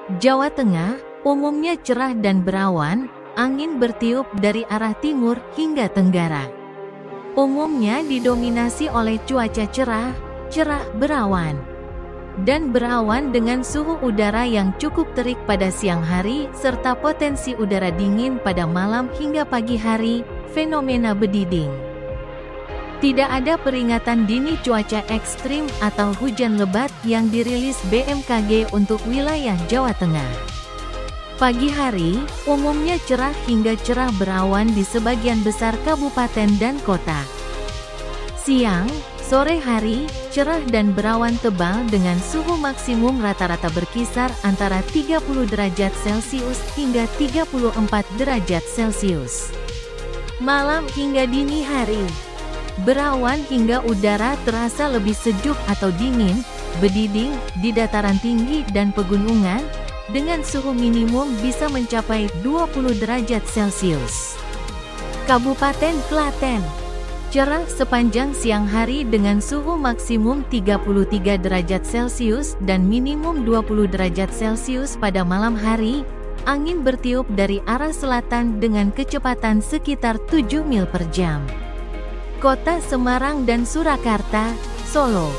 Jawa Tengah, umumnya cerah dan berawan, angin bertiup dari arah timur hingga tenggara. Umumnya didominasi oleh cuaca cerah, berawan, dan berawan dengan suhu udara yang cukup terik pada siang hari, serta potensi udara dingin pada malam hingga pagi hari, fenomena bediding. Tidak ada peringatan dini cuaca ekstrim atau hujan lebat yang dirilis BMKG untuk wilayah Jawa Tengah. Pagi hari, umumnya cerah hingga cerah berawan di sebagian besar kabupaten dan kota. Siang, sore hari, cerah dan berawan tebal dengan suhu maksimum rata-rata berkisar antara 30 derajat Celcius hingga 34 derajat Celcius. Malam hingga dini hari, berawan hingga udara terasa lebih sejuk atau dingin, bediding di dataran tinggi dan pegunungan, dengan suhu minimum bisa mencapai 20 derajat Celcius. Kabupaten Klaten, cerah sepanjang siang hari dengan suhu maksimum 33 derajat Celcius dan minimum 20 derajat Celcius pada malam hari, angin bertiup dari arah selatan dengan kecepatan sekitar 7 mil per jam. Kota Semarang dan Surakarta, Solo,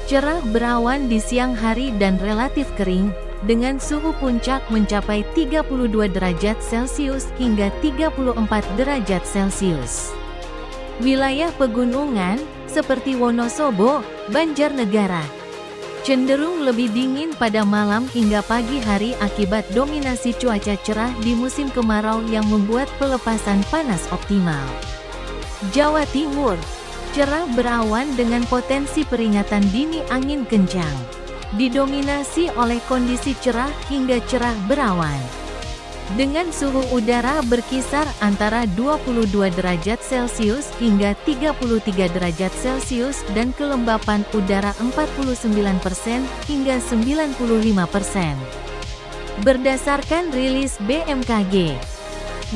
cerah berawan di siang hari dan relatif kering, dengan suhu puncak mencapai 32 derajat Celcius hingga 34 derajat Celcius. Wilayah pegunungan, seperti Wonosobo, Banjarnegara, cenderung lebih dingin pada malam hingga pagi hari akibat dominasi cuaca cerah di musim kemarau yang membuat pelepasan panas optimal. Jawa Timur, cerah berawan dengan potensi peringatan dini angin kencang, didominasi oleh kondisi cerah hingga cerah berawan, dengan suhu udara berkisar antara 22 derajat Celcius hingga 33 derajat Celcius dan kelembapan udara 49% hingga 95%. Berdasarkan rilis BMKG,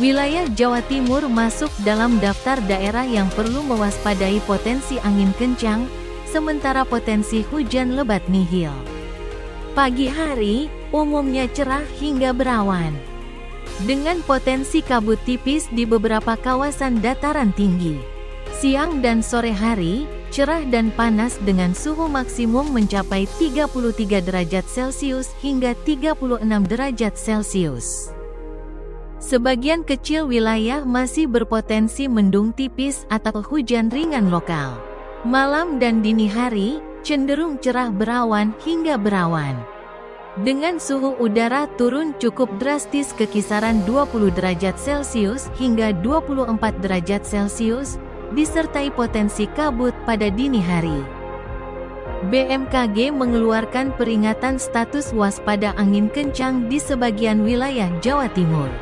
wilayah Jawa Timur masuk dalam daftar daerah yang perlu mewaspadai potensi angin kencang, sementara potensi hujan lebat nihil. Pagi hari, umumnya cerah hingga berawan, dengan potensi kabut tipis di beberapa kawasan dataran tinggi. Siang dan sore hari, cerah dan panas dengan suhu maksimum mencapai 33 derajat Celcius hingga 36 derajat Celcius. Sebagian kecil wilayah masih berpotensi mendung tipis atau hujan ringan lokal. Malam dan dini hari, cenderung cerah berawan hingga berawan, dengan suhu udara turun cukup drastis ke kisaran 20 derajat Celcius hingga 24 derajat Celcius, disertai potensi kabut pada dini hari. BMKG mengeluarkan peringatan status waspada angin kencang di sebagian wilayah Jawa Timur.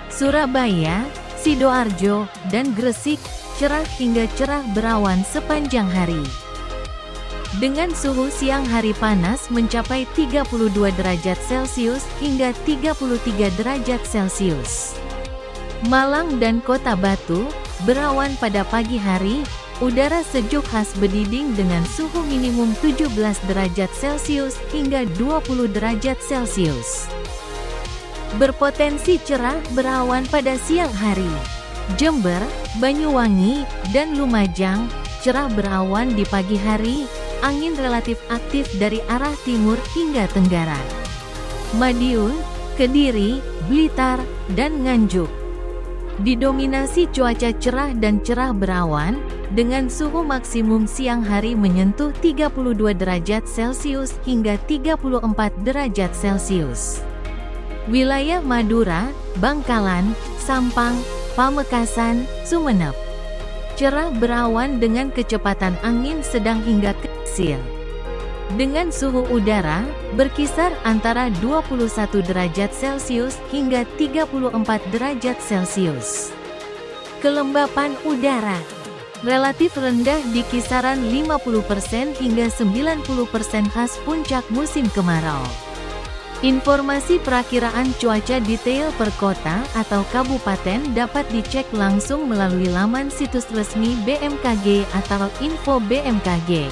Surabaya, Sidoarjo, dan Gresik, cerah hingga cerah berawan sepanjang hari, dengan suhu siang hari panas mencapai 32 derajat Celcius hingga 33 derajat Celcius. Malang dan Kota Batu, berawan pada pagi hari, udara sejuk khas bediding dengan suhu minimum 17 derajat Celcius hingga 20 derajat Celcius. Berpotensi cerah berawan pada siang hari. Jember, Banyuwangi, dan Lumajang, cerah berawan di pagi hari, angin relatif aktif dari arah timur hingga tenggara. Madiun, Kediri, Blitar, dan Nganjuk, didominasi cuaca cerah dan cerah berawan, dengan suhu maksimum siang hari menyentuh 32 derajat Celcius hingga 34 derajat Celcius. Wilayah Madura, Bangkalan, Sampang, Pamekasan, Sumeneb, cerah berawan dengan kecepatan angin sedang hingga kecil, dengan suhu udara berkisar antara 21 derajat Celcius hingga 34 derajat Celcius. Kelembapan udara relatif rendah di kisaran 50% hingga 90% khas puncak musim kemarau. Informasi perakiraan cuaca detail per kota atau kabupaten dapat dicek langsung melalui laman situs resmi BMKG atau info BMKG.